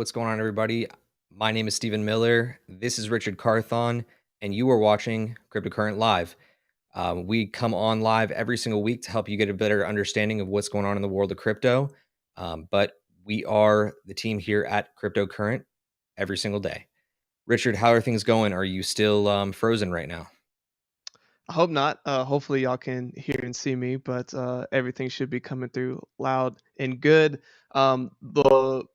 what's going on, everybody? My name is Stephen Miller. This is Richard Carthon, and you are watching Cryptocurrent Live. We come on live every single week to help you get a better understanding of what's going on in the world of crypto. But we are the team here at Cryptocurrent every single day. Richard, how are things going? Are you still frozen right now? I hope not. Hopefully, y'all can hear and see me, but everything should be coming through loud and good. The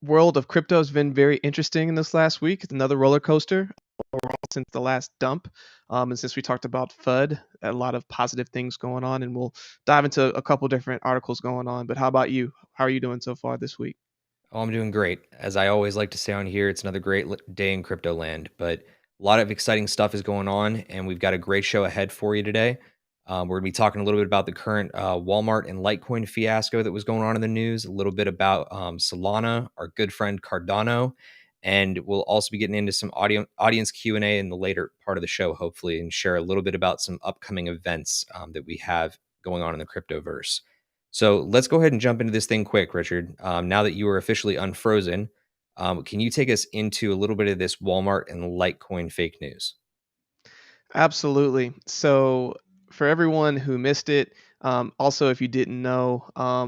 world of crypto has been very interesting in this last week. It's another roller coaster since the last dump. And since we talked about FUD, a lot of positive things going on, and we'll dive into a couple different articles going on. But how about you? How are you doing so far this week? Oh, I'm doing great. As I always like to say on here, it's another great day in crypto land, but a lot of exciting stuff is going on, and we've got a great show ahead for you today. We're going to be talking a little bit about the current Walmart and Litecoin fiasco that was going on in the news, a little bit about Solana, our good friend Cardano, and we'll also be getting into some audience Q&A in the later part of the show, hopefully, and share a little bit about some upcoming events that we have going on in the cryptoverse. So let's go ahead and jump into this thing quick, Richard. Now that you are officially unfrozen, can you take us into a little bit of this Walmart and Litecoin fake news? Absolutely. So, for everyone who missed it, also if you didn't know,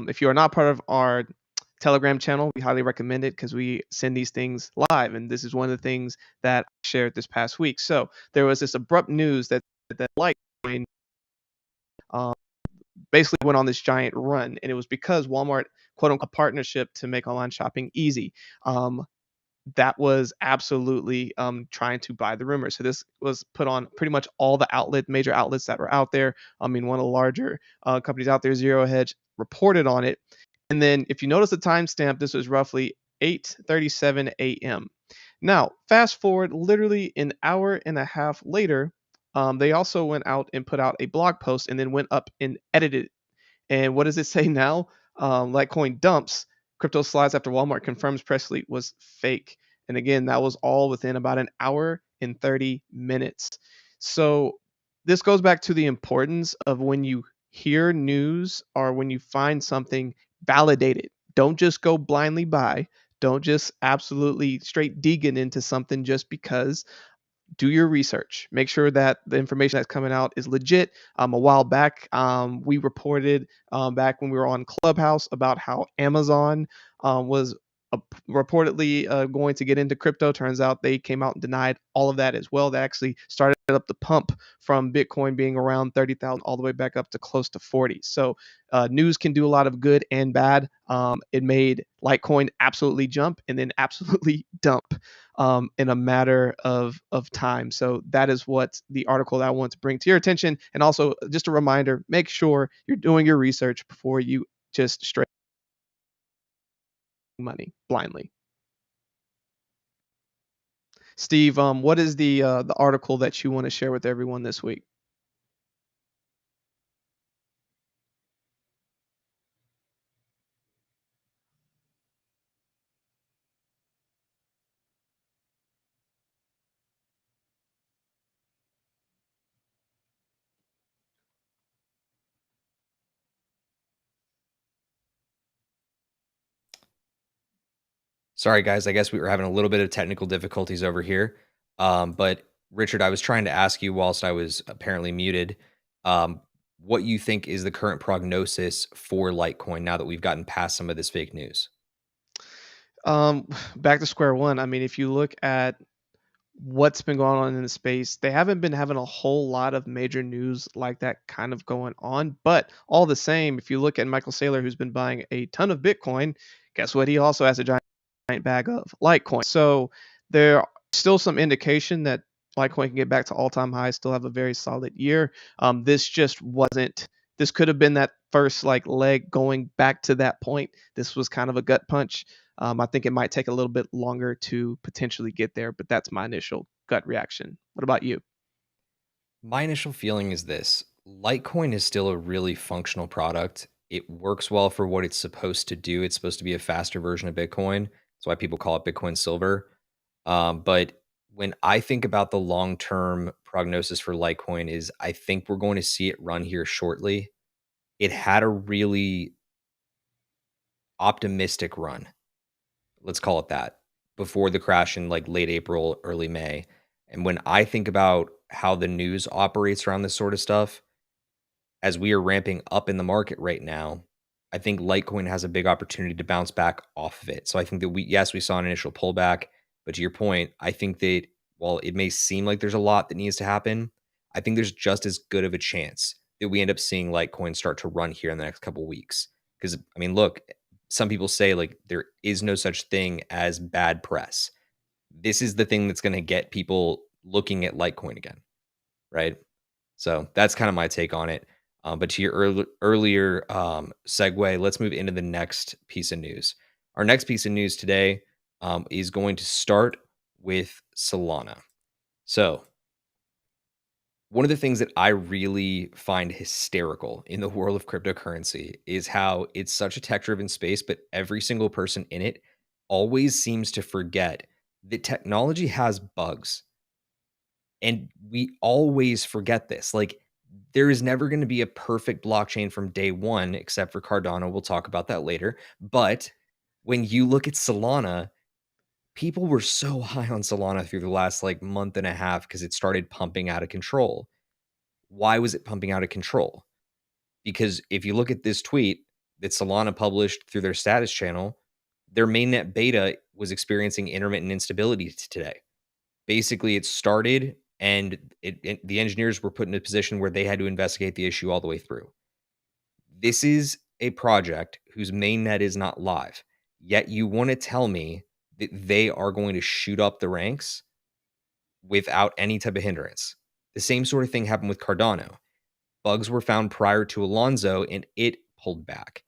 if you are not part of our Telegram channel, we highly recommend it because we send these things live, and this is one of the things that I shared this past week. So there was this abrupt news that Litecoin um, basically went on this giant run, and it was because Walmart quote unquote a partnership to make online shopping easy. Um, that was absolutely trying to buy the rumor. So this was put on pretty much all the major outlets that were out there. I mean, one of the larger companies out there, Zero Hedge, reported on it. And then if you notice the timestamp, this was roughly 8:37 a.m. Now, fast forward literally an hour and a half later, they also went out and put out a blog post and then went up and edited it. And what does it say now? Litecoin dumps. Crypto slides after Walmart confirms press release was fake. And again, that was all within about an hour and 30 minutes. So this goes back to the importance of when you hear news or when you find something, validate it. Don't just go blindly buy. Don't just absolutely straight dig into something just because. Do your research. Make sure that the information that's coming out is legit. A while back, we reported back when we were on Clubhouse about how Amazon was reportedly going to get into crypto. Turns out they came out and denied all of that as well. That actually started up the pump from Bitcoin being around 30,000 all the way back up to close to 40. So news can do a lot of good and bad. It made Litecoin absolutely jump and then absolutely dump in a matter of time. So that is what the article that I want to bring to your attention. And also, just a reminder: make sure you're doing your research before you just straight money blindly. Steve, what is the article that you want to share with everyone this week? Sorry, guys. I guess we were having a little bit of technical difficulties over here. But Richard, I was trying to ask you whilst I was apparently muted, what you think is the current prognosis for Litecoin now that we've gotten past some of this fake news? Back to square one. I mean, if you look at what's been going on in the space, they haven't been having a whole lot of major news like that kind of going on. But all the same, if you look at Michael Saylor, who's been buying a ton of Bitcoin, guess what? He also has a giant bag of Litecoin. So there still some indication that Litecoin can get back to all-time highs, still have a very solid year. This just wasn't. This could have been that first like leg going back to that point. This was kind of a gut punch. I think it might take a little bit longer to potentially get there, but that's my initial gut reaction. What about you? My initial feeling is this: Litecoin is still a really functional product. It works well for what it's supposed to do. It's supposed to be a faster version of Bitcoin. That's why people call it Bitcoin Silver. But when I think about the long term prognosis for Litecoin, is I think we're going to see it run here shortly. It had a really optimistic run. Let's call it that. before the crash in like late April, early May. And when I think about how the news operates around this sort of stuff, as we are ramping up in the market right now, I think Litecoin has a big opportunity to bounce back off of it. So I think that yes, we saw an initial pullback, but to your point, I think that while it may seem like there's a lot that needs to happen, I think there's just as good of a chance that we end up seeing Litecoin start to run here in the next couple of weeks. Because I mean, look, some people say like there is no such thing as bad press. This is the thing that's going to get people looking at Litecoin again, right? So that's kind of my take on it. But to your earlier segue, let's move into the next piece of news. Our next piece of news today is going to start with Solana. So, one of the things that I really find hysterical in the world of cryptocurrency is how it's such a tech driven space, but every single person in it always seems to forget that technology has bugs. And we always forget this. Like, there is never going to be a perfect blockchain from day one, except for Cardano. We'll talk about that later. But when you look at Solana, people were so high on Solana through the last like month and a half because it started pumping out of control. Why was it pumping out of control? Because if you look at this tweet that Solana published through their status channel, their mainnet beta was experiencing intermittent instability today. Basically, it started and the engineers were put in a position where they had to investigate the issue all the way through. This is a project whose mainnet is not live, yet you want to tell me that they are going to shoot up the ranks without any type of hindrance. The same sort of thing happened with Cardano. Bugs were found prior to Alonzo and it pulled back.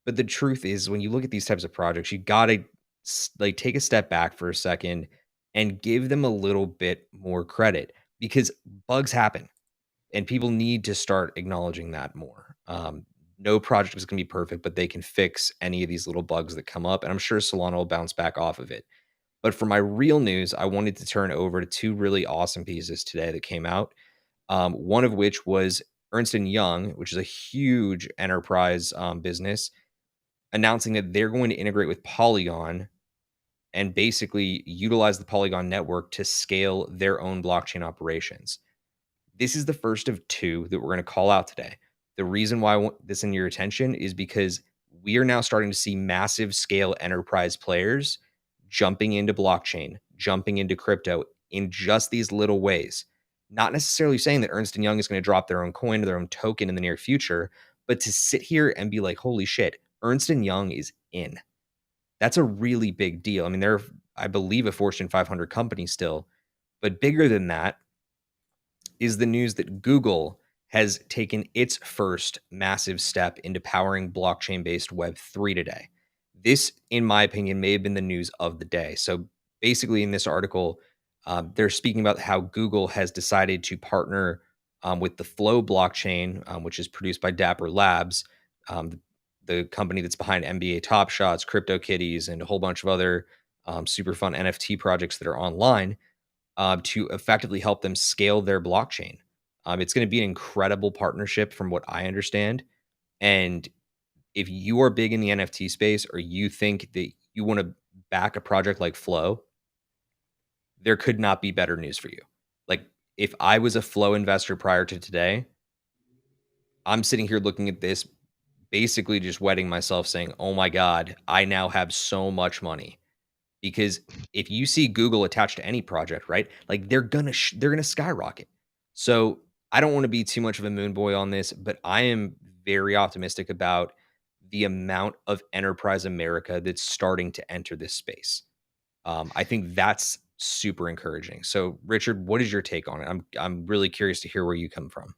But the truth is, when you look at these types of projects, you got to like take a step back for a second and give them a little bit more credit because bugs happen and people need to start acknowledging that more. No project is going to be perfect, but they can fix any of these little bugs that come up. And I'm sure Solana will bounce back off of it. But for my real news, I wanted to turn over to two really awesome pieces today that came out. One of which was Ernst Young, which is a huge enterprise business, announcing that they're going to integrate with Polygon and basically utilize the Polygon network to scale their own blockchain operations. This is the first of two that we're going to call out today. The reason why I want this in your attention is because we are now starting to see massive scale enterprise players jumping into blockchain, jumping into crypto in just these little ways. Not necessarily saying that Ernst Young is going to drop their own coin or their own token in the near future, but to sit here and be like, holy shit, Ernst Young is in. That's a really big deal. I mean, they're, I believe, a Fortune 500 company still, but bigger than that is the news that Google has taken its first massive step into powering blockchain based Web3 today. This, in my opinion, may have been the news of the day. So basically, in this article, they're speaking about how Google has decided to partner with the Flow blockchain, which is produced by Dapper Labs, the company that's behind NBA Top Shots, CryptoKitties, and a whole bunch of other super fun NFT projects that are online to effectively help them scale their blockchain. It's going to be an incredible partnership from what I understand. And if you are big in the NFT space or you think that you want to back a project like Flow, there could not be better news for you. Like if I was a Flow investor prior to today, I'm sitting here looking at this, basically just wetting myself saying, oh my God, I now have so much money. Because if you see Google attached to any project, right, like they're gonna skyrocket. So I don't want to be too much of a moon boy on this, but I am very optimistic about the amount of enterprise America that's starting to enter this space. I think that's super encouraging. So, Richard, what is your take on it? I'm really curious to hear where you come from.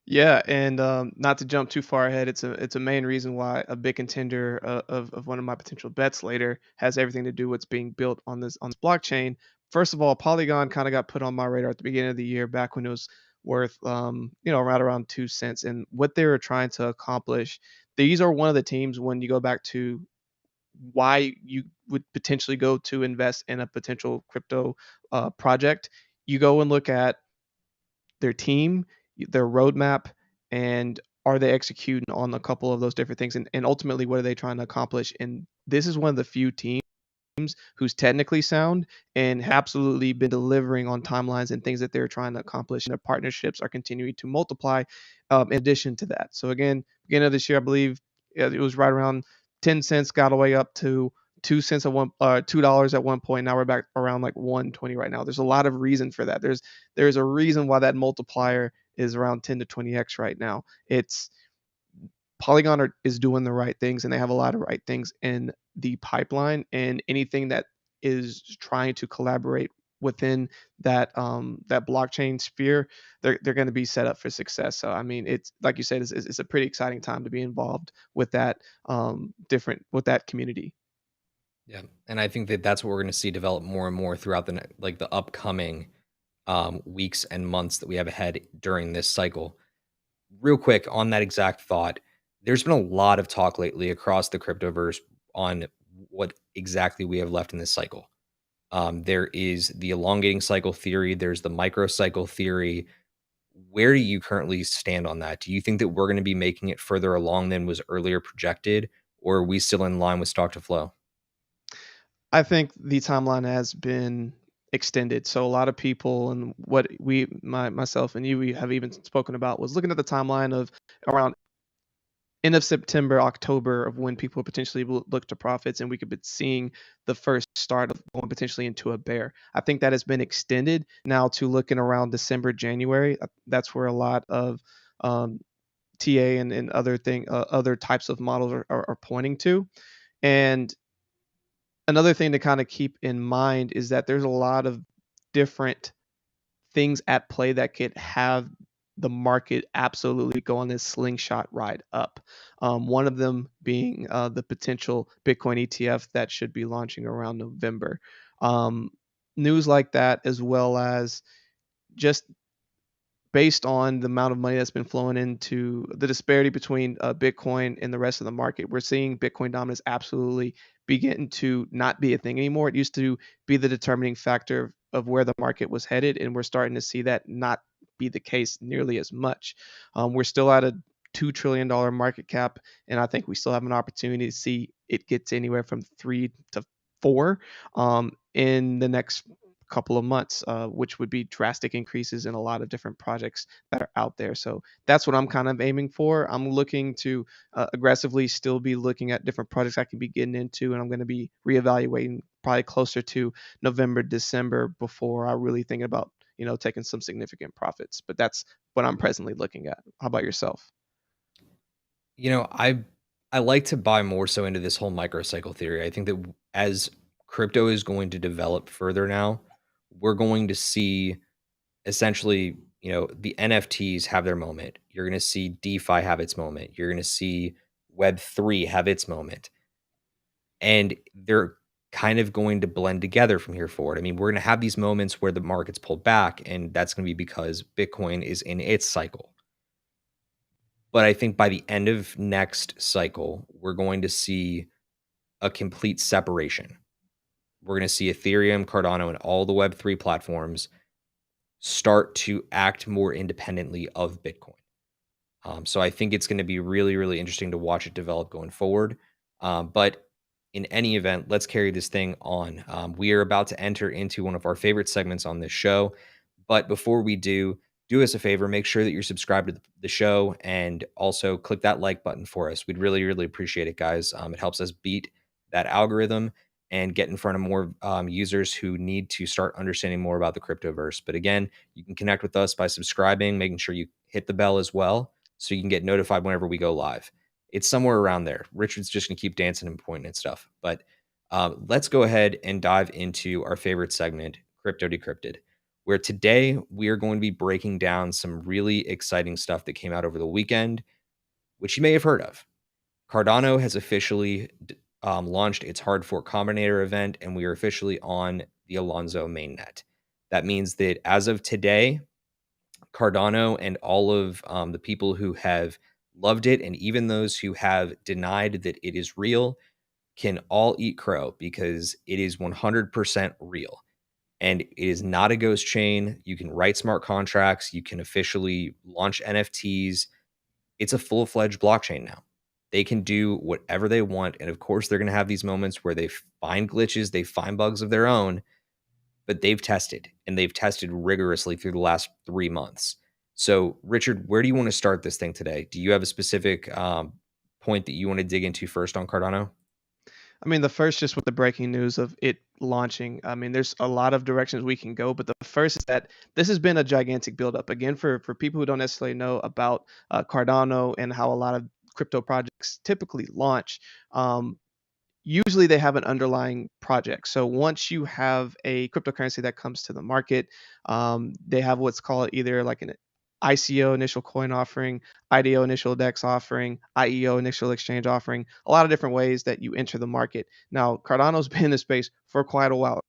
Yeah, and not to jump too far ahead, it's a main reason why a big contender of one of my potential bets later has everything to do with what's being built on this blockchain. First of all, Polygon kind of got put on my radar at the beginning of the year, back when it was worth right around 2 cents, and what they were trying to accomplish. These are one of the teams when you go back to why you would potentially go to invest in a potential crypto project. You go and look at their team, their roadmap, and are they executing on a couple of those different things? And ultimately, what are they trying to accomplish? And this is one of the few teams who's technically sound and have absolutely been delivering on timelines and things that they're trying to accomplish. And their partnerships are continuing to multiply in addition to that. So again, beginning of this year, I believe it was right around 10 cents, got all the way up to 2 cents at $2 at one point. Now we're back around like 120 right now. There's a lot of reason for that. There's a reason why that multiplier is around 10 to 20x right now. It's Polygon is doing the right things, and they have a lot of right things in the pipeline. And anything that is trying to collaborate within that blockchain sphere, they're going to be set up for success. So I mean, it's like you said, it's a pretty exciting time to be involved with that different with that community. Yeah, and I think that that's what we're going to see develop more and more throughout like the upcoming weeks and months that we have ahead during this cycle. Real quick on that exact thought, there's been a lot of talk lately across the cryptoverse on what exactly we have left in this cycle. There is the elongating cycle theory. There's the microcycle theory. Where do you currently stand on that? Do you think that we're going to be making it further along than was earlier projected, or are we still in line with stock to flow? I think the timeline has been extended. So a lot of people and what myself and you we have even spoken about was looking at the timeline of around end of September, October of when people potentially will look to profits, and we could be seeing the first start of going potentially into a bear. I think that has been extended now to looking around December, January. That's where a lot of um, TA and other types of models are pointing to. And another thing to kind of keep in mind is that there's a lot of different things at play that could have the market absolutely go on this slingshot ride up. One of them being the potential Bitcoin ETF that should be launching around November. Um, News like that, as well as just based on the amount of money that's been flowing into the disparity between Bitcoin and the rest of the market. We're seeing Bitcoin dominance absolutely begin to not be a thing anymore. It used to be the determining factor of where the market was headed, and we're starting to see that not be the case nearly as much. We're still at a $2 trillion market cap, and I think we still have an opportunity to see it get to anywhere from 3 to 4 in the next couple of months, which would be drastic increases in a lot of different projects that are out there. So that's what I'm kind of aiming for. I'm looking to aggressively still be looking at different projects I can be getting into, and I'm going to be reevaluating probably closer to November, December before I really think about taking some significant profits. But that's what I'm presently looking at. How about yourself? You know, I like to buy more so into this whole microcycle theory. I think that as crypto is going to develop further now, we're going to see essentially, the NFTs have their moment. You're going to see DeFi have its moment. You're going to see Web3 have its moment. And they're kind of going to blend together from here forward. I mean, we're going to have these moments where the market's pulled back, and that's going to be because Bitcoin is in its cycle. But I think by the end of next cycle, we're going to see a complete separation. We're going to see Ethereum, Cardano, and all the Web3 platforms start to act more independently of Bitcoin. So I think it's going to be really, really interesting to watch it develop going forward. But in any event, let's carry this thing on. We are about to enter into one of our favorite segments on this show. But before we do us a favor, make sure that you're subscribed to the show and also click that like button for us. We'd really, really appreciate it, guys. It helps us beat that algorithm and get in front of more users who need to start understanding more about the cryptoverse. But again, you can connect with us by subscribing, making sure you hit the bell as well so you can get notified whenever we go live. It's somewhere around there. Richard's just going to keep dancing and pointing at stuff. But let's go ahead and dive into our favorite segment, Crypto Decrypted, where today we are going to be breaking down some really exciting stuff that came out over the weekend, which you may have heard of. Cardano has officially launched its hard fork combinator event, and we are officially on the Alonzo mainnet. That means that as of today, Cardano and all of the people who have loved it, and even those who have denied that it is real, can all eat crow because it is 100% real. And it is not a ghost chain. You can write smart contracts. You can officially launch NFTs. It's a full fledged blockchain now. They can do whatever they want. And of course, they're going to have these moments where they find glitches, they find bugs of their own, but they've tested and they've tested rigorously through the last 3 months. So, Richard, where do you want to start this thing today? Do you have a specific point that you want to dig into first on Cardano? I mean, the first, just with the breaking news of it launching. I mean, there's a lot of directions we can go, but the first is that this has been a gigantic buildup. Again, for people who don't necessarily know about Cardano and how a lot of crypto projects typically launch. Usually they have an underlying project. So once you have a cryptocurrency that comes to the market, they have what's called either like an ICO, initial coin offering, IDO, initial DEX offering, IEO, initial exchange offering, a lot of different ways that you enter the market. Now, Cardano's been in this space for quite a while,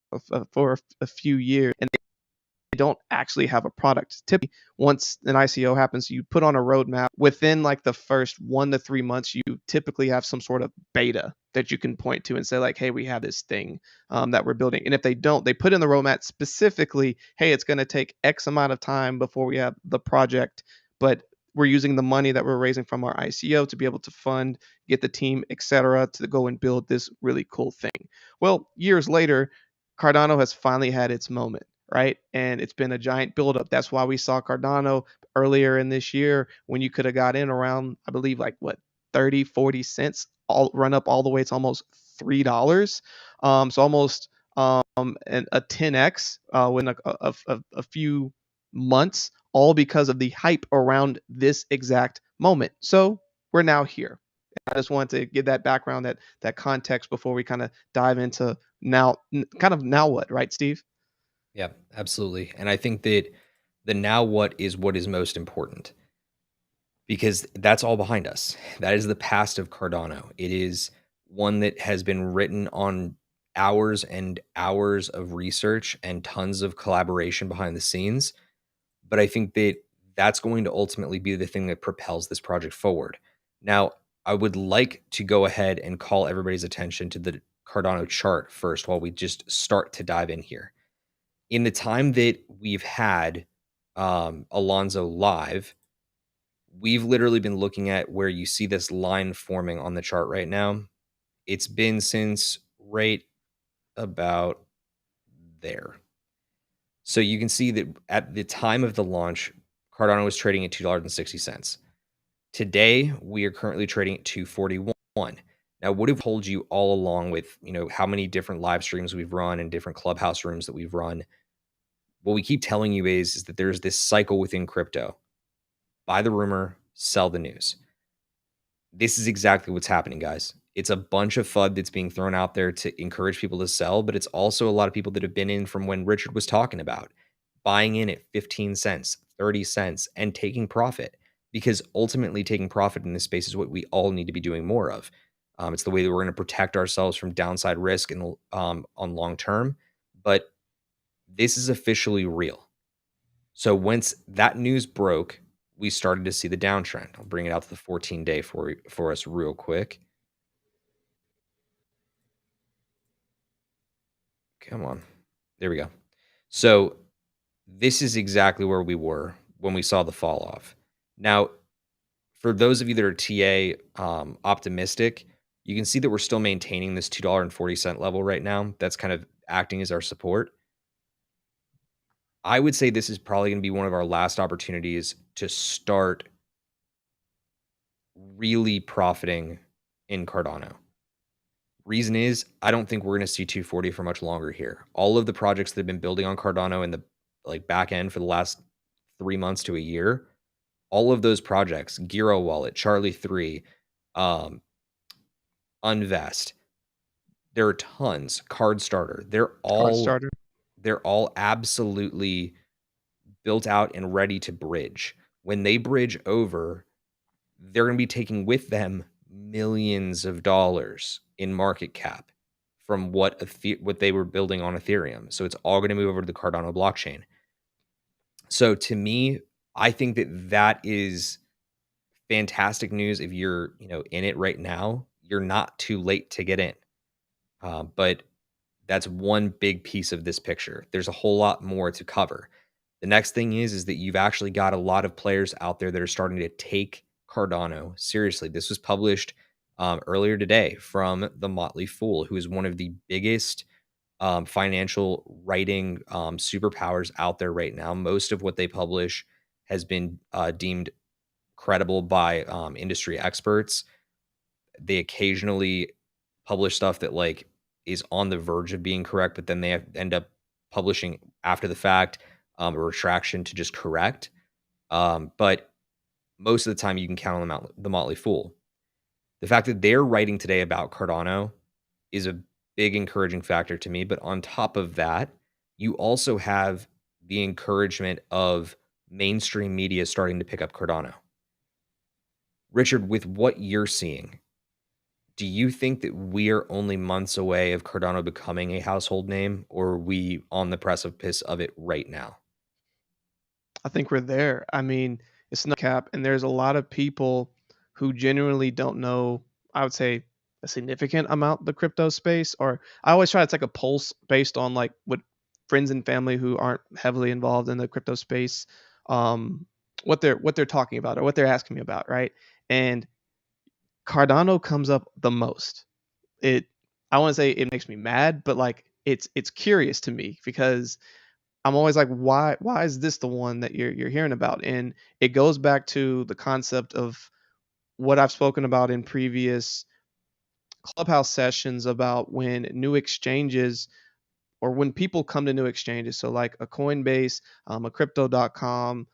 for a few years, and they don't actually have a product. Typically, once an ICO happens, you put on a roadmap. Within like the first 1 to 3 months, you typically have some sort of beta that you can point to and say like, "Hey, we have this thing that we're building." And if they don't, they put in the roadmap specifically, "Hey, it's going to take X amount of time before we have the project, but we're using the money that we're raising from our ICO to be able to fund, get the team, etc., to go and build this really cool thing." Well, years later, Cardano has finally had its moment, right? And it's been a giant buildup. That's why we saw Cardano earlier in this year when you could have got in around, I believe, like what, 30, 40 cents, all run up all the way to almost $3. So almost a 10x within a few months, all because of the hype around this exact moment. So we're now here. I just wanted to give that background, that context before we kind of dive into now, kind of now what, right, Steve? Yeah, absolutely. And I think that the now what is most important because that's all behind us. That is the past of Cardano. It is one that has been written on hours and hours of research and tons of collaboration behind the scenes. But I think that that's going to ultimately be the thing that propels this project forward. Now, I would like to go ahead and call everybody's attention to the Cardano chart first while we just start to dive in here. In the time that we've had Alonzo live, we've literally been looking at where you see this line forming on the chart right now. It's been since right about there. So you can see that at the time of the launch, Cardano was trading at $2.60. Today, we are currently trading at 241. Now, what have told you all along with, how many different live streams we've run and different clubhouse rooms that we've run? What we keep telling you is that there's this cycle within crypto. Buy the rumor, sell the news. This is exactly what's happening, guys. It's a bunch of FUD that's being thrown out there to encourage people to sell, but it's also a lot of people that have been in from when Richard was talking about buying in at 15 cents, 30 cents, and taking profit. Because ultimately, taking profit in this space is what we all need to be doing more of. It's the way that we're going to protect ourselves from downside risk and on long term. But this is officially real. So once that news broke, we started to see the downtrend. I'll bring it out to the 14-day for us real quick. Come on. There we go. So this is exactly where we were when we saw the fall off. Now, for those of you that are TA optimistic, you can see that we're still maintaining this $2.40 level right now. That's kind of acting as our support. I would say this is probably going to be one of our last opportunities to start really profiting in Cardano. Reason is, I don't think we're going to see 240 for much longer here. All of the projects that have been building on Cardano in the back end for the last 3 months to a year, all of those projects, Giro Wallet, Charlie 3, Unvest, there are tons, Card Starter. Card starter. They're all absolutely built out and ready to bridge. When they bridge over, they're going to be taking with them millions of dollars in market cap from what they were building on Ethereum. So it's all going to move over to the Cardano blockchain. So to me, I think that is fantastic news. If you're in it right now, you're not too late to get in. But that's one big piece of this picture. There's a whole lot more to cover. The next thing is that you've actually got a lot of players out there that are starting to take Cardano seriously. This was published earlier today from the Motley Fool, who is one of the biggest financial writing superpowers out there right now. Most of what they publish has been deemed credible by industry experts. They occasionally publish stuff that like is on the verge of being correct, but then they end up publishing after the fact a retraction to just correct. But most of the time, you can count on the Motley Fool. The fact that they're writing today about Cardano is a big encouraging factor to me. But on top of that, you also have the encouragement of mainstream media starting to pick up Cardano. Richard, with what you're seeing, do you think that we are only months away of Cardano becoming a household name, or are we on the precipice of it right now? I think we're there. I mean, it's no cap, and there's a lot of people who genuinely don't know, I would say, a significant amount the crypto space. Or I always try to take a pulse based on like what friends and family who aren't heavily involved in the crypto space, um, what they're talking about or what they're asking me about, right? And Cardano comes up the most. It I want to say it makes me mad, but like it's curious to me because I'm always like, why is this the one that you're hearing about? And it goes back to the concept of what I've spoken about in previous clubhouse sessions about when new exchanges or when people come to new exchanges, so like a Coinbase, a crypto.com,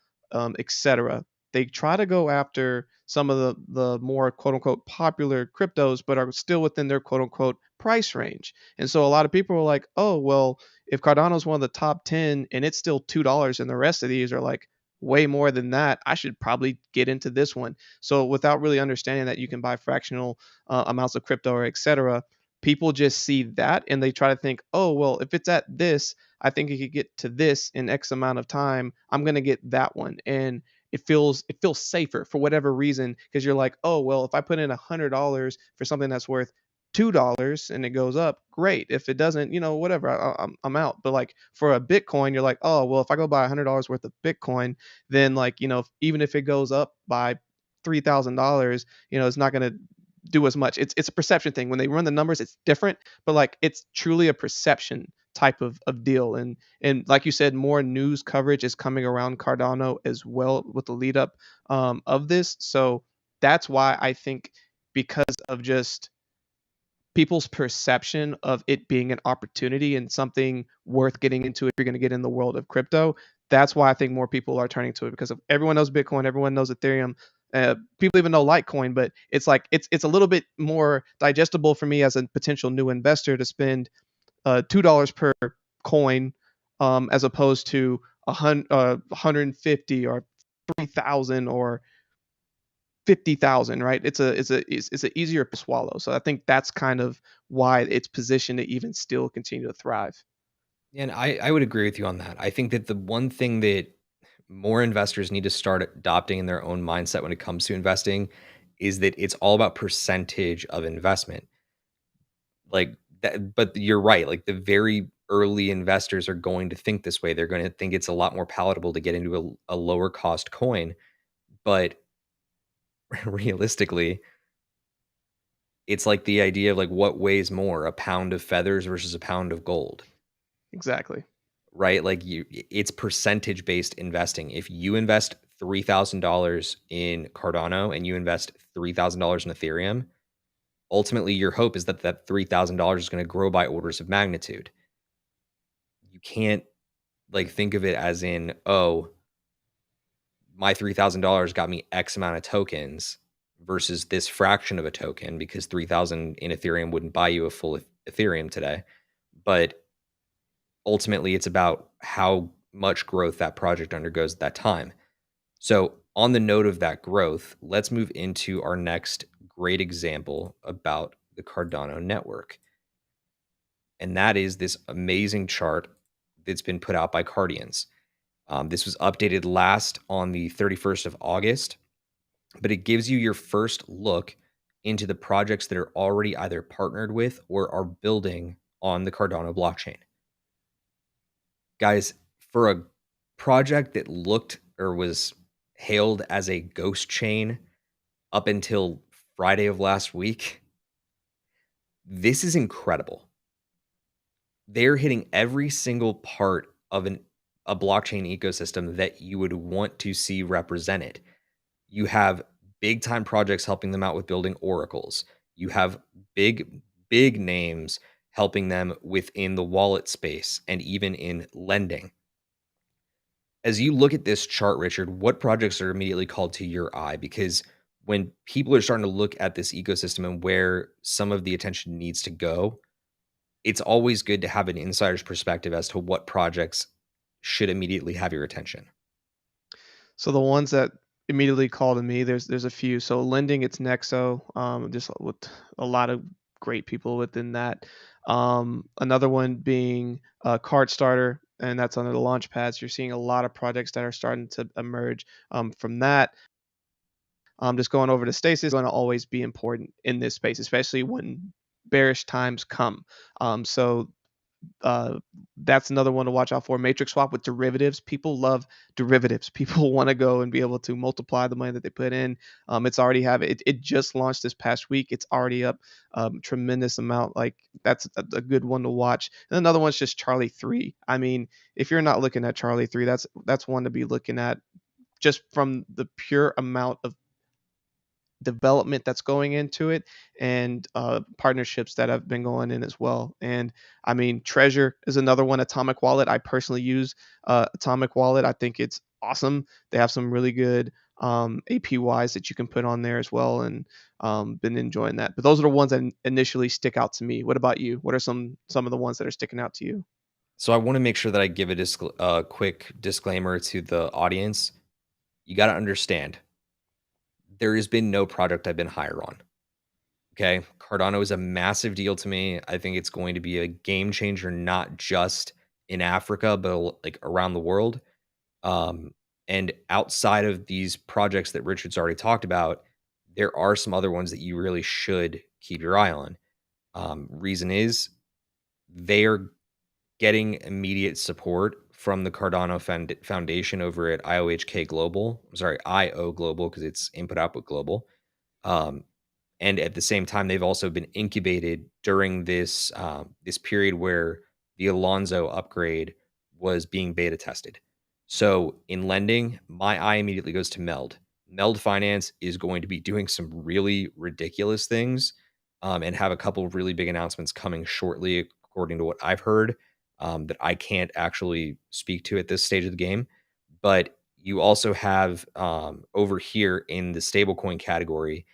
etc., they try to go after some of the more quote unquote popular cryptos, but are still within their quote unquote price range. And so a lot of people are like, oh, well, if Cardano is one of the top 10 and it's still $2 and the rest of these are like way more than that, I should probably get into this one. So without really understanding that you can buy fractional amounts of crypto or etc., people just see that and they try to think, oh, well, if it's at this, I think it could get to this in X amount of time. I'm going to get that one. And it feels safer for whatever reason because you're like, oh, well, if I put in $100 for something that's worth $2 and it goes up, great. If it doesn't, whatever, I'm out. But like for a Bitcoin, you're like, oh, well, if I go buy $100 worth of Bitcoin, then like, even if it goes up by $3,000, it's not going to do as much. It's a perception thing. When they run the numbers, it's different, but like it's truly a perception type of deal. And like you said, more news coverage is coming around Cardano as well with the lead up of this. So that's why I think because of just people's perception of it being an opportunity and something worth getting into if you're going to get in the world of crypto. That's why I think more people are turning to it because of everyone knows Bitcoin, everyone knows Ethereum. People even know Litecoin, but it's like it's a little bit more digestible for me as a potential new investor to spend $2 per coin as opposed to 150 or 3,000 or 50,000, right? It's an easier to swallow. So I think that's kind of why it's positioned to even still continue to thrive. And I would agree with you on that. I think that the one thing that more investors need to start adopting in their own mindset when it comes to investing is that it's all about percentage of investment. Like that, but you're right. Like the very early investors are going to think this way. They're going to think it's a lot more palatable to get into a lower cost coin. But realistically, it's like the idea of like what weighs more, a pound of feathers versus a pound of gold, Exactly. right? Like it's percentage based investing. If you invest $3,000 in Cardano and you invest $3,000 in Ethereum, ultimately your hope is that that $3,000 is going to grow by orders of magnitude. You can't like think of it as in, oh, my $3,000 got me X amount of tokens versus this fraction of a token because 3,000 in Ethereum wouldn't buy you a full Ethereum today. But ultimately, it's about how much growth that project undergoes at that time. So, on the note of that growth, let's move into our next great example about the Cardano network. And that is this amazing chart that's been put out by Cardians. This was updated last on the 31st of August, but it gives you your first look into the projects that are already either partnered with or are building on the Cardano blockchain. Guys, for a project that looked or was hailed as a ghost chain up until Friday of last week. This is incredible. They're hitting every single part of a blockchain ecosystem that you would want to see represented. You have big time projects helping them out with building oracles. You have big names helping them within the wallet space and even in lending. As you look at this chart, Richard, what projects are immediately called to your eye? Because when people are starting to look at this ecosystem and where some of the attention needs to go, it's always good to have an insider's perspective as to what projects should immediately have your attention. So the ones that immediately call to me, there's a few. So lending, it's Nexo, just with a lot of great people within that. Another one being Card Starter, and that's under the launch pads. You're seeing a lot of projects that are starting to emerge from that. Just going over to stasis is going to always be important in this space, especially when bearish times come. So uh, that's another one to watch out for. Matrix swap with derivatives. People love derivatives. People want to go and be able to multiply the money that they put in. It's already have it. It just launched this past week. It's already up tremendous amount. Like that's a good one to watch. And another one's just Charlie 3. I mean, if you're not looking at Charlie 3, that's one to be looking at just from the pure amount of development that's going into it and partnerships that have been going in as well. And I mean, Treasure is another one. Atomic Wallet. I personally use Atomic Wallet. I think it's awesome. They have some really good APYs that you can put on there as well, and been enjoying that. But those are the ones that initially stick out to me. What about you? What are some of the ones that are sticking out to you? So I want to make sure that I give a quick disclaimer to the audience. You got to understand, there has been no project I've been higher on. Okay. Cardano is a massive deal to me. I think it's going to be a game changer, not just in Africa, but like around the world. Um, and outside of these projects that Richard's already talked about, there are some other ones that you really should keep your eye on. Reason is they are getting immediate support from the Cardano Foundation over at IOHK Global. I'm sorry, IO Global, because it's Input Output Global. Um, and at the same time, they've also been incubated during this period where the Alonzo upgrade was being beta tested. So in lending, my eye immediately goes to Meld. Meld Finance is going to be doing some really ridiculous things, and have a couple of really big announcements coming shortly, according to what I've heard, that I can't actually speak to at this stage of the game. But you also have, over here in the stablecoin category,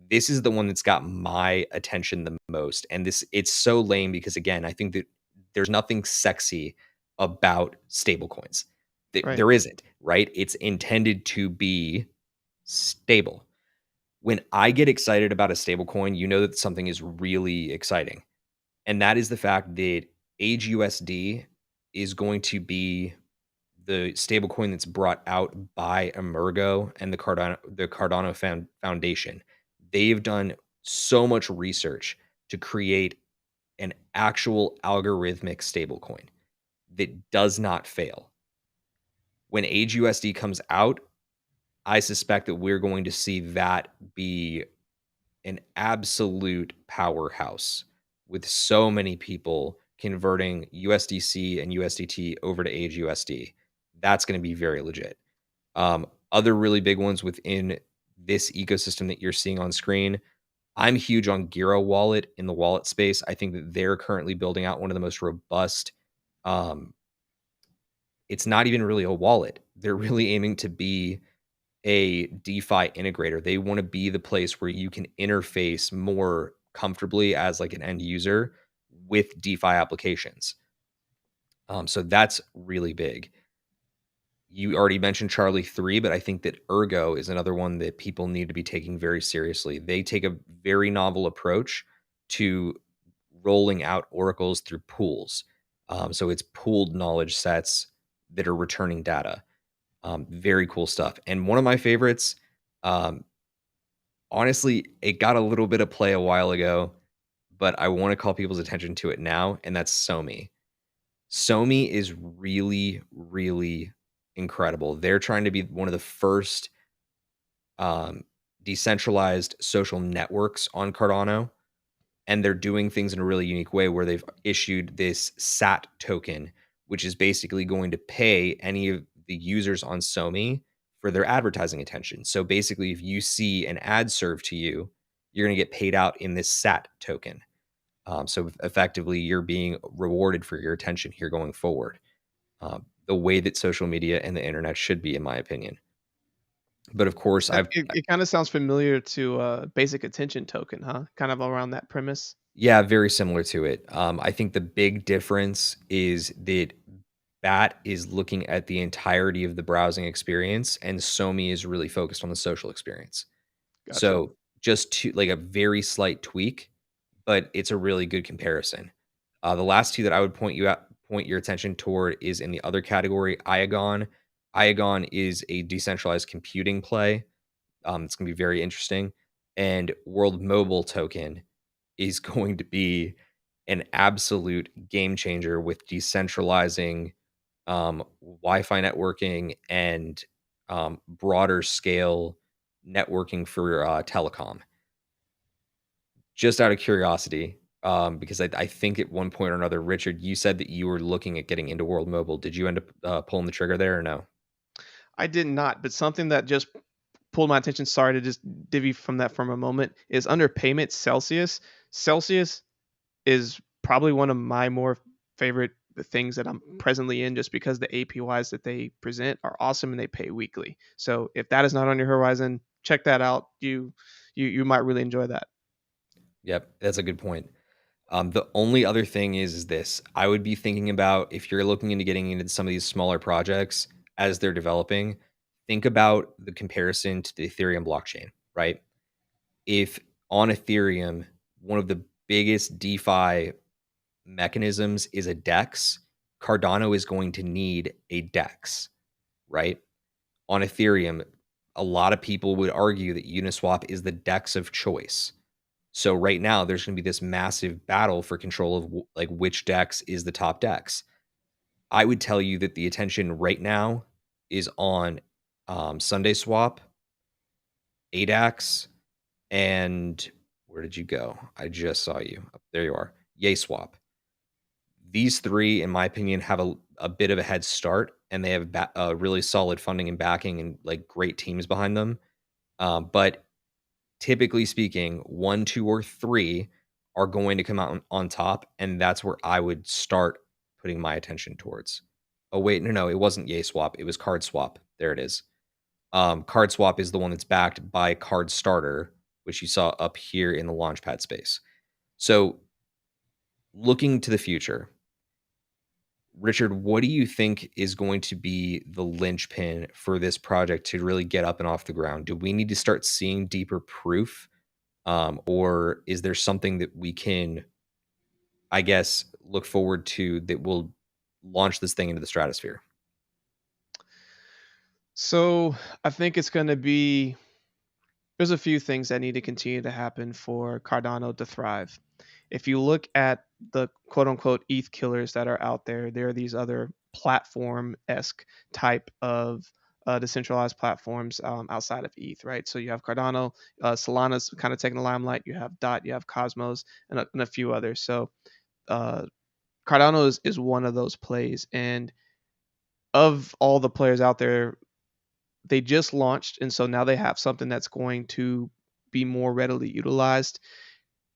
this is the one that's got my attention the most. And it's so lame because, again, I think that there's nothing sexy about stablecoins. Right. There isn't, right? It's intended to be stable. When I get excited about a stablecoin, you know that something is really exciting. And that is the fact that Age USD is going to be the stablecoin that's brought out by Emergo and the Cardano Foundation. They've done so much research to create an actual algorithmic stablecoin that does not fail. When Age USD comes out, I suspect that we're going to see that be an absolute powerhouse with so many people converting USDC and USDT over to Age USD. That's going to be very legit. Other really big ones within this ecosystem that you're seeing on screen. I'm huge on Giro Wallet in the wallet space. I think that they're currently building out one of the most robust. Um, it's not even really a wallet. They're really aiming to be a DeFi integrator. They want to be the place where you can interface more comfortably as like an end user with DeFi applications. So that's really big. You already mentioned Charlie 3, but I think that Ergo is another one that people need to be taking very seriously. They take a very novel approach to rolling out oracles through pools. So it's pooled knowledge sets that are returning data. Very cool stuff. And one of my favorites, um, honestly, it got a little bit of play a while ago, but I want to call people's attention to it now, and that's Somi. Somi is really, really incredible. They're trying to be one of the first um, decentralized social networks on Cardano, and they're doing things in a really unique way where they've issued this SAT token, which is basically going to pay any of the users on SoMe for their advertising attention. So basically, if you see an ad served to you, you're going to get paid out in this SAT token. So effectively, you're being rewarded for your attention here going forward. The way that social media and the internet should be, in my opinion. But of course, It kind of sounds familiar to basic attention token, huh? Kind of around that premise. yeah, very similar to it. I think the big difference is that BAT is looking at the entirety of the browsing experience, and SoMe is really focused on the social experience. Gotcha. So just to like a very slight tweak, but it's a really good comparison. The last two that I would point your attention toward is in the other category, Iagon. Iagon is a decentralized computing play. It's going to be very interesting. And World Mobile Token is going to be an absolute game changer with decentralizing Wi-Fi networking and broader scale networking for telecom. Just out of curiosity, because I think at one point or another, Richard, you said that you were looking at getting into World Mobile. Did you end up pulling the trigger there or no? I did not, but something that just pulled my attention, sorry to just divvy from that for a moment, is under payment Celsius. Celsius is probably one of my more favorite things that I'm presently in just because the APYs that they present are awesome and they pay weekly. So if that is not on your horizon, check that out. You might really enjoy that. Yep, that's a good point. The only other thing is this: I would be thinking about if you're looking into getting into some of these smaller projects as they're developing, think about the comparison to the Ethereum blockchain, right? If on Ethereum, one of the biggest DeFi mechanisms is a DEX, Cardano is going to need a DEX, right? On Ethereum, a lot of people would argue that Uniswap is the DEX of choice. So right now, there's going to be this massive battle for control of like which DEX is the top DEX. I would tell you that the attention right now is on Sunday Swap, ADAX, and where did you go? I just saw you. There you are. Yay Swap. These three, in my opinion, have a bit of a head start, and they have really solid funding and backing and like great teams behind them. But typically speaking, 1, 2, or 3 are going to come out on top, and that's where I would start putting my attention towards. Oh wait, no, it wasn't Yay Swap. It was Card Swap. There it is. Card Swap is the one that's backed by Card Starter, which you saw up here in the Launchpad space. So, looking to the future, Richard, what do you think is going to be the linchpin for this project to really get up and off the ground? Do we need to start seeing deeper proof? Or is there something that we can, I guess, look forward to that will launch this thing into the stratosphere? So I think it's going to be there's a few things that need to continue to happen for Cardano to thrive. If you look at the quote unquote ETH killers that are out there, there are these other platform esque type of decentralized platforms outside of ETH, right? So you have Cardano, Solana's kind of taking the limelight. You have Dot, you have Cosmos, and a few others. So uh, Cardano is one of those plays. And of all the players out there, they just launched, and so now they have something that's going to be more readily utilized.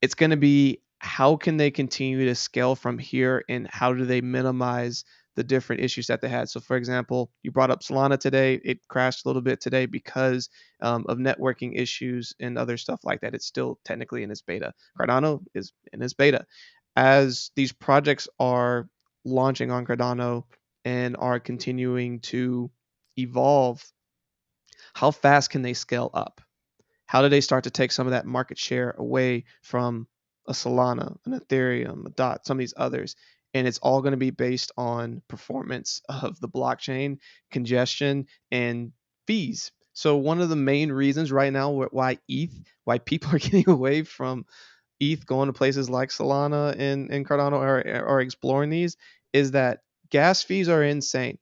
It's going to be how can they continue to scale from here, and how do they minimize the different issues that they had. So, for example, you brought up Solana today. It crashed a little bit today because of networking issues and other stuff like that. It's still technically in its beta. Cardano is in its beta. As these projects are launching on Cardano and are continuing to evolve, how fast can they scale up? How do they start to take some of that market share away from a Solana, an Ethereum, a Dot, some of these others? And it's all going to be based on performance of the blockchain, congestion, and fees. So one of the main reasons right now why why people are getting away from ETH, going to places like Solana and Cardano, or exploring these, is that gas fees are insane.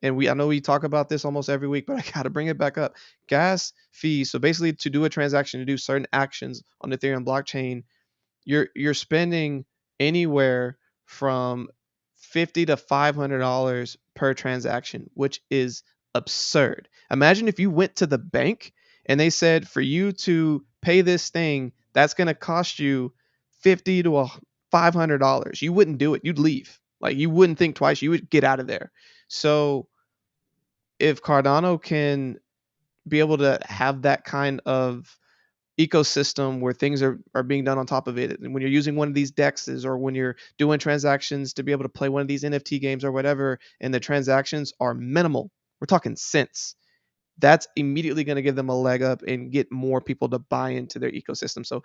and I know we talk about this almost every week, but I got to bring it back up. Gas fees. So basically, to do a transaction, to do certain actions on the Ethereum blockchain, you're spending anywhere from $50 to $500 per transaction, which is absurd. Imagine if you went to the bank and they said for you to pay this thing, that's going to cost you $50 to $500. You wouldn't do it. You'd leave. Like, you wouldn't think twice. You would get out of there. So if Cardano can be able to have that kind of ecosystem where things are being done on top of it, and when you're using one of these dexes, or when you're doing transactions to be able to play one of these NFT games or whatever, and the transactions are minimal, we're talking cents, that's immediately going to give them a leg up and get more people to buy into their ecosystem. So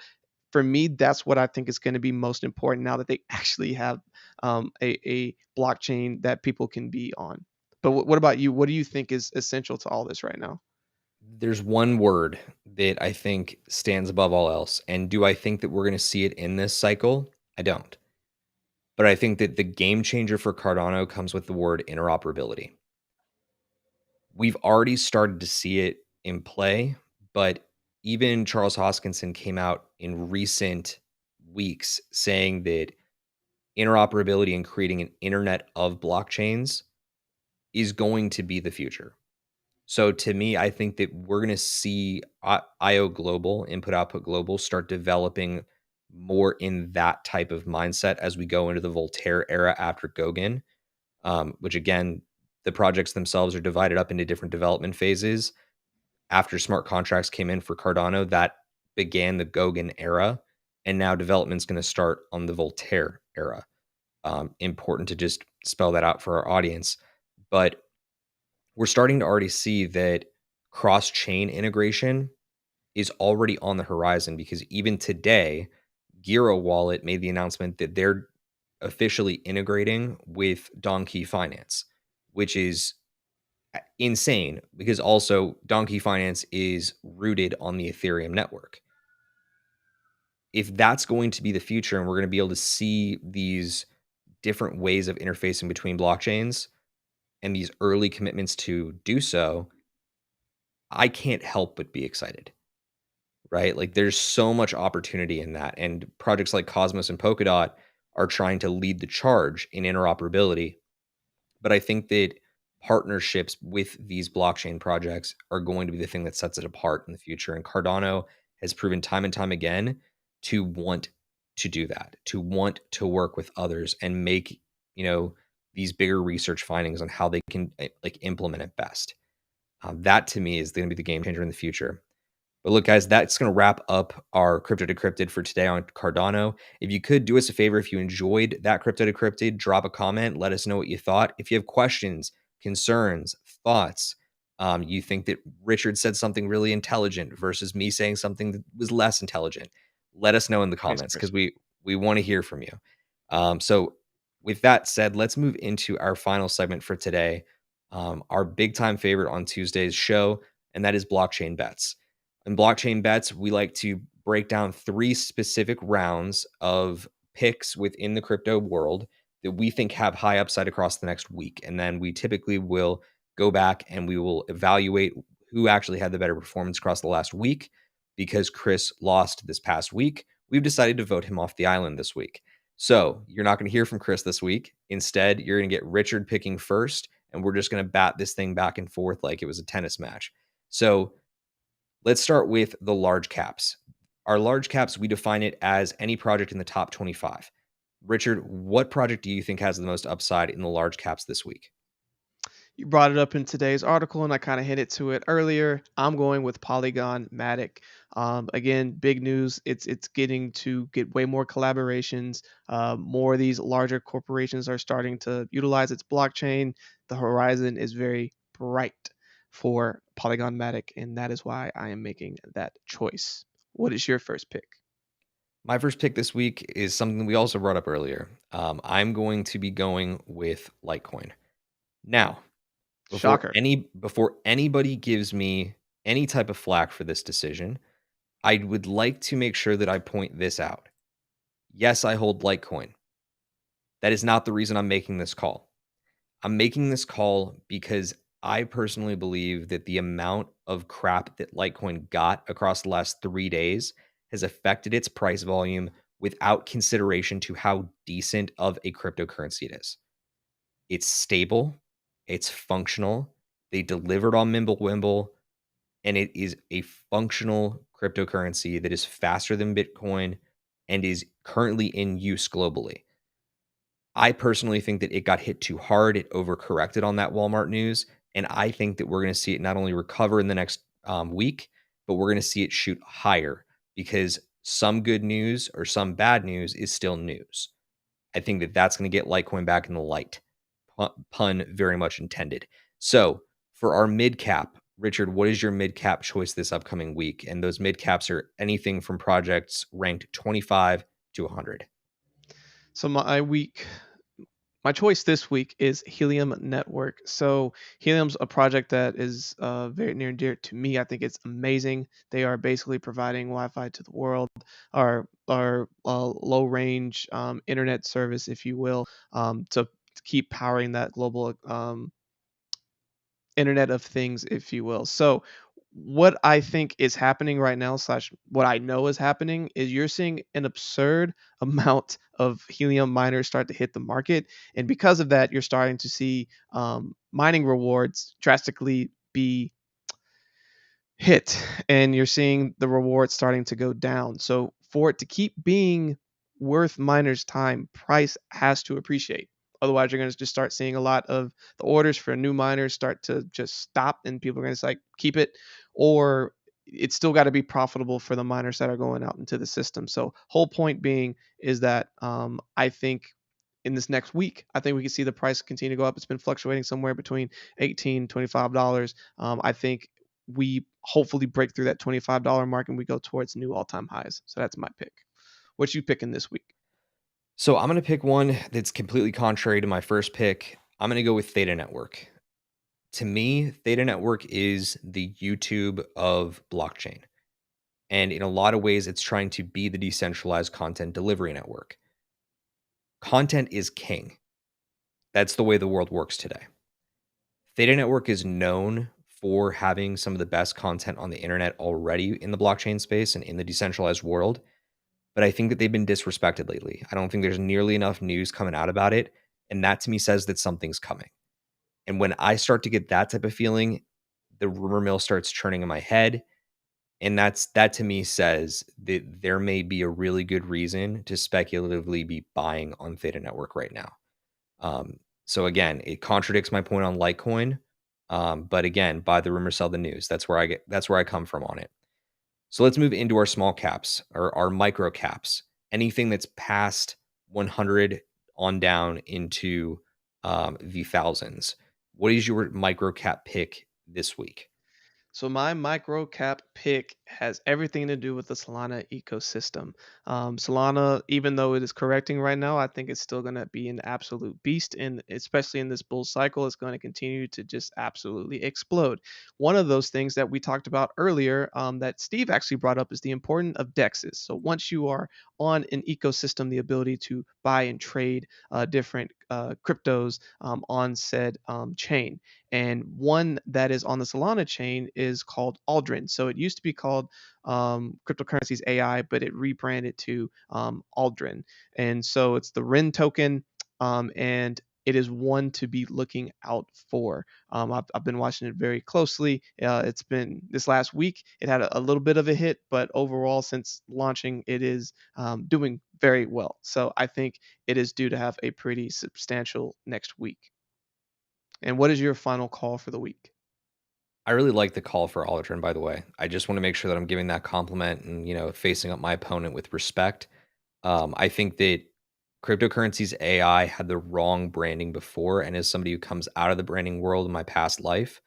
for me, that's what I think is going to be most important now that they actually have a blockchain that people can be on. But what about you? What do you think is essential to all this right now? There's one word that I think stands above all else. And do I think that we're going to see it in this cycle? I don't. But I think that the game changer for Cardano comes with the word interoperability. We've already started to see it in play, but even Charles Hoskinson came out in recent weeks saying that interoperability and creating an internet of blockchains is going to be the future. So to me, I think that we're going to see IO Global, Input Output Global, start developing more in that type of mindset as we go into the Voltaire era after Goguen, which again, the projects themselves are divided up into different development phases. After smart contracts came in for Cardano, that began the Goguen era, and now development's going to start on the Voltaire era. Important to just spell that out for our audience. But we're starting to already see that cross-chain integration is already on the horizon, because even today, Giro Wallet made the announcement that they're officially integrating with Donkey Finance, which is insane, because also Donkey Finance is rooted on the Ethereum network. If that's going to be the future and we're going to be able to see these different ways of interfacing between blockchains and these early commitments to do so, I can't help but be excited, right? Like, there's so much opportunity in that. And projects like Cosmos and Polkadot are trying to lead the charge in interoperability. But I think that partnerships with these blockchain projects are going to be the thing that sets it apart in the future. And Cardano has proven time and time again to want to do that, to want to work with others and make, these bigger research findings on how they can like implement it best. That to me is going to be the game changer in the future. But look, guys, that's going to wrap up our Crypto Decrypted for today on Cardano. If you could do us a favor, if you enjoyed that Crypto Decrypted, drop a comment. Let us know what you thought. If you have questions, concerns, thoughts, you think that Richard said something really intelligent versus me saying something that was less intelligent, let us know in the Vice comments, versa. because we want to hear from you. So with that said, let's move into our final segment for today, our big time favorite on Tuesday's show, and that is blockchain bets. In blockchain bets, we like to break down 3 specific rounds of picks within the crypto world that we think have high upside across the next week. And then we typically will go back and we will evaluate who actually had the better performance across the last week. Because Chris lost this past week, we've decided to vote him off the island this week. So you're not going to hear from Chris this week. Instead, you're going to get Richard picking first, and we're just going to bat this thing back and forth like it was a tennis match. So let's start with the large caps. Our large caps, we define it as any project in the top 25. Richard, what project do you think has the most upside in the large caps this week? You brought it up in today's article, and I kind of hinted to it earlier. I'm going with Polygon Matic. Again, big news. It's getting to get way more collaborations. More of these larger corporations are starting to utilize its blockchain. The horizon is very bright for Polygon Matic, and that is why I am making that choice. What is your first pick? My first pick this week is something we also brought up earlier. I'm going to be going with Litecoin. Now, Shocker. before anybody gives me any type of flack for this decision, I would like to make sure that I point this out. Yes, I hold Litecoin. That is not the reason I'm making this call. I'm making this call because I personally believe that the amount of crap that Litecoin got across the last 3 days has affected its price volume without consideration to how decent of a cryptocurrency it is. It's stable, it's functional. They delivered on Mimblewimble, and it is a functional cryptocurrency that is faster than Bitcoin and is currently in use globally. I personally think that it got hit too hard. It overcorrected on that Walmart news. And I think that we're going to see it not only recover in the next week, but we're going to see it shoot higher because some good news or some bad news is still news. I think that that's going to get Litecoin back in the light. Pun very much intended. So for our mid cap, Richard, what is your mid cap choice this upcoming week? And those mid caps are anything from projects ranked 25 to 100. So my choice this week is Helium Network. So Helium's a project that is very near and dear to me. I think it's amazing. They are basically providing Wi-Fi to the world, our low range internet service, if you will, to keep powering that global Internet of Things, if you will. So what I think is happening right now, slash what I know is happening, is you're seeing an absurd amount of helium miners start to hit the market, and because of that, you're starting to see mining rewards drastically be hit, and you're seeing the rewards starting to go down. So for it to keep being worth miners' time, price has to appreciate. Otherwise, you're going to just start seeing a lot of the orders for new miners start to just stop, and people are going to say, keep it, or it's still got to be profitable for the miners that are going out into the system. So, whole point being is that I think in this next week, I think we can see the price continue to go up. It's been fluctuating somewhere between $18 $25. I think we hopefully break through that $25 mark and we go towards new all-time highs. So that's my pick. What you picking this week? So I'm going to pick one that's completely contrary to my first pick. I'm going to go with Theta Network. To me, Theta Network is the YouTube of blockchain. And in a lot of ways, it's trying to be the decentralized content delivery network. Content is king. That's the way the world works today. Theta Network is known for having some of the best content on the internet already in the blockchain space and in the decentralized world. But I think that they've been disrespected lately. I don't think there's nearly enough news coming out about it. And that to me says that something's coming. And when I start to get that type of feeling, the rumor mill starts churning in my head. And that to me says that there may be a really good reason to speculatively be buying on Theta Network right now. So again, it contradicts my point on Litecoin. But again, buy the rumor, sell the news. That's where I come from on it. So let's move into our small caps or our micro caps. Anything that's past 100 on down into the thousands. What is your micro cap pick this week? So my micro cap pick has everything to do with the Solana ecosystem. Solana, even though it is correcting right now, I think it's still going to be an absolute beast, and especially in this bull cycle, it's going to continue to just absolutely explode. One of those things that we talked about earlier, that Steve actually brought up, is the importance of dexes. So once you are on an ecosystem, the ability to buy and trade different cryptos on said chain. And one that is on the Solana chain is called Aldrin. So it used to be called Cryptocurrencies AI, but it rebranded to Aldrin. And so it's the RIN token, and it is one to be looking out for. I've been watching it very closely. It's been this last week, it had a little bit of a hit, but overall, since launching, it is doing very well. So I think it is due to have a pretty substantial next week. And what is your final call for the week? I really like the call for Aldrin, by the way. I just want to make sure that I'm giving that compliment and, facing up my opponent with respect. I think that cryptocurrencies AI had the wrong branding before. And as somebody who comes out of the branding world in my past life,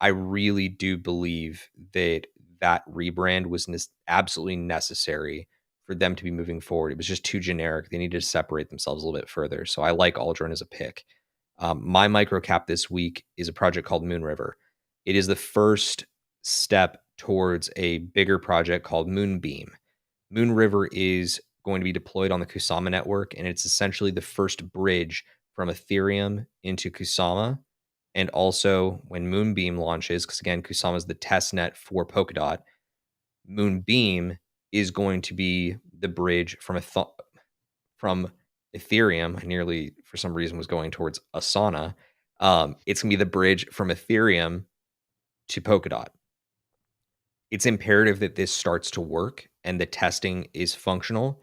I really do believe that that rebrand was absolutely necessary for them to be moving forward. It was just too generic. They needed to separate themselves a little bit further. So I like Aldrin as a pick. My micro cap this week is a project called Moonriver. It is the first step towards a bigger project called Moonbeam. Moonriver is going to be deployed on the Kusama network, and it's essentially the first bridge from Ethereum into Kusama. And also when Moonbeam launches, because again, Kusama is the test net for Polkadot, Moonbeam is going to be the bridge from Ethereum. I nearly, for some reason, was going towards Asana. It's going to be the bridge from Ethereum to Polkadot. It's imperative that this starts to work and the testing is functional.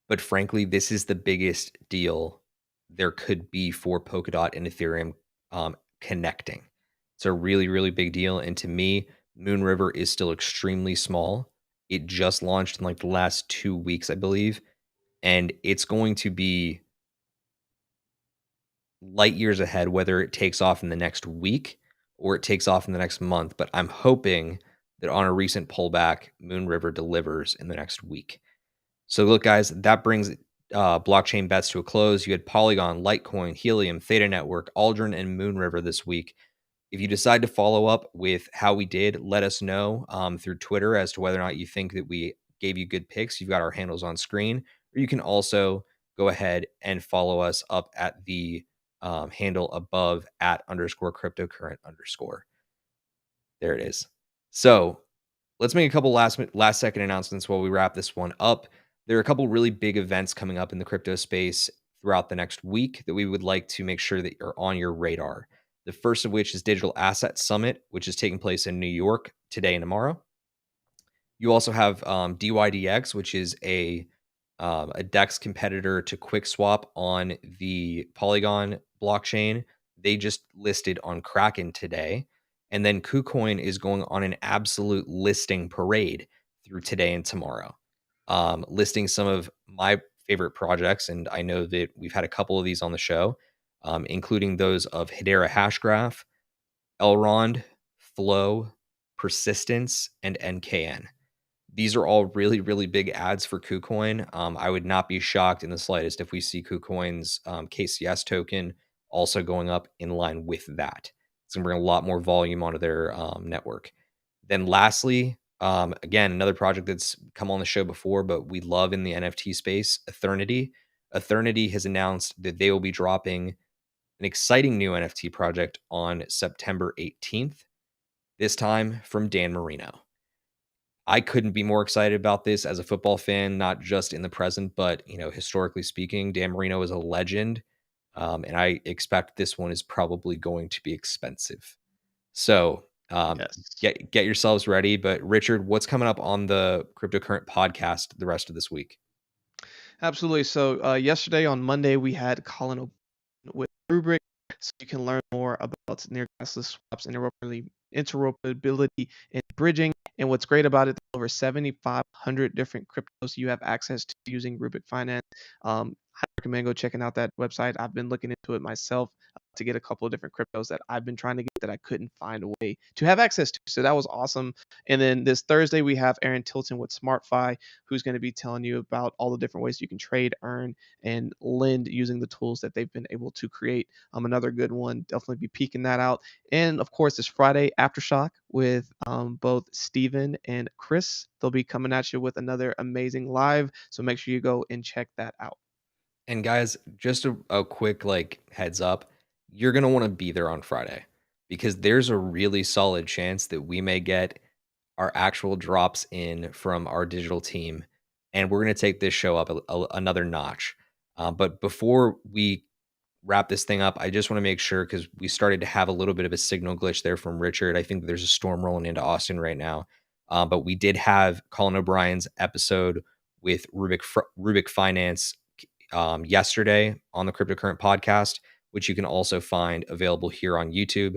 But frankly, this is the biggest deal there could be for Polkadot and Ethereum connecting. It's a really, really big deal. And to me, Moonriver is still extremely small. It just launched in like the last 2 weeks, I believe. And it's going to be light years ahead, whether it takes off in the next week or it takes off in the next month. But I'm hoping that on a recent pullback, Moonriver delivers in the next week. So look, guys, that brings blockchain bets to a close. You had Polygon, Litecoin, Helium, Theta Network, Aldrin, and Moonriver this week. If you decide to follow up with how we did, let us know through Twitter as to whether or not you think that we gave you good picks. You've got our handles on screen, or you can also go ahead and follow us up at the handle above at _cryptocurrent _. There it is. So let's make a couple last second announcements while we wrap this one up. There are a couple really big events coming up in the crypto space throughout the next week that we would like to make sure that are on your radar. The first of which is Digital Asset Summit, which is taking place in New York today and tomorrow. You also have DYDX, which is a DEX competitor to QuickSwap on the Polygon blockchain. They just listed on Kraken today. And then KuCoin is going on an absolute listing parade through today and tomorrow, listing some of my favorite projects. And I know that we've had a couple of these on the show, including those of Hedera Hashgraph, Elrond, Flow, Persistence, and NKN. These are all really, really big ads for KuCoin. I would not be shocked in the slightest if we see KuCoin's KCS token also going up in line with that. It's going to bring a lot more volume onto their network. Then lastly, again, another project that's come on the show before, but we love in the NFT space, Eternity. Eternity has announced that they will be dropping an exciting new NFT project on September 18th, this time from Dan Marino. I couldn't be more excited about this as a football fan, not just in the present, but historically speaking, Dan Marino is a legend, and I expect this one is probably going to be expensive. So Yes. get yourselves ready. But Richard, what's coming up on the Cryptocurrent podcast the rest of this week? Absolutely. So yesterday on Monday we had Colin with Rubric, so you can learn more about near gasless swaps, interoperability, and bridging. And what's great about it, over 7,500 different cryptos you have access to using Rubik Finance. I recommend go checking out that website. I've been looking into it myself to get a couple of different cryptos that I've been trying to get that I couldn't find a way to have access to. So that was awesome. And then this Thursday we have Aaron Tilton with SmartFi, who's going to be telling you about all the different ways you can trade, earn, and lend using the tools that they've been able to create. Another good one. Definitely be peeking that out. And of course, this Friday Aftershock with both Steven and Chris. They'll be coming at you with another amazing live. So make sure you go and check that out. And guys, just a quick heads up, you're gonna want to be there on Friday because there's a really solid chance that we may get our actual drops in from our digital team, and we're gonna take this show up another notch. But before we wrap this thing up, I just want to make sure because we started to have a little bit of a signal glitch there from Richard. I think there's a storm rolling into Austin right now, but we did have Colin O'Brien's episode with Rubik Finance yesterday on the Cryptocurrent podcast, which you can also find available here on YouTube.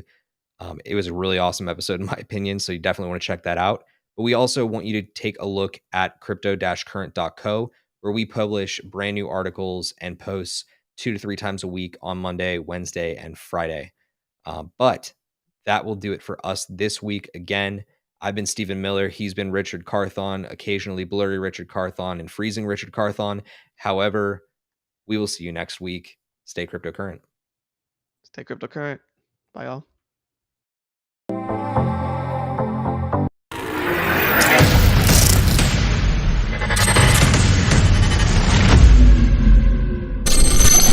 It was a really awesome episode, in my opinion, so you definitely want to check that out. But we also want you to take a look at crypto-current.co, where we publish brand new articles and posts 2 to 3 times a week on Monday, Wednesday, and Friday. But that will do it for us this week. Again, I've been Stephen Miller. He's been Richard Carthon, occasionally blurry Richard Carthon and freezing Richard Carthon. However, we will see you next week. Stay cryptocurrent. Stay cryptocurrent. Bye, y'all.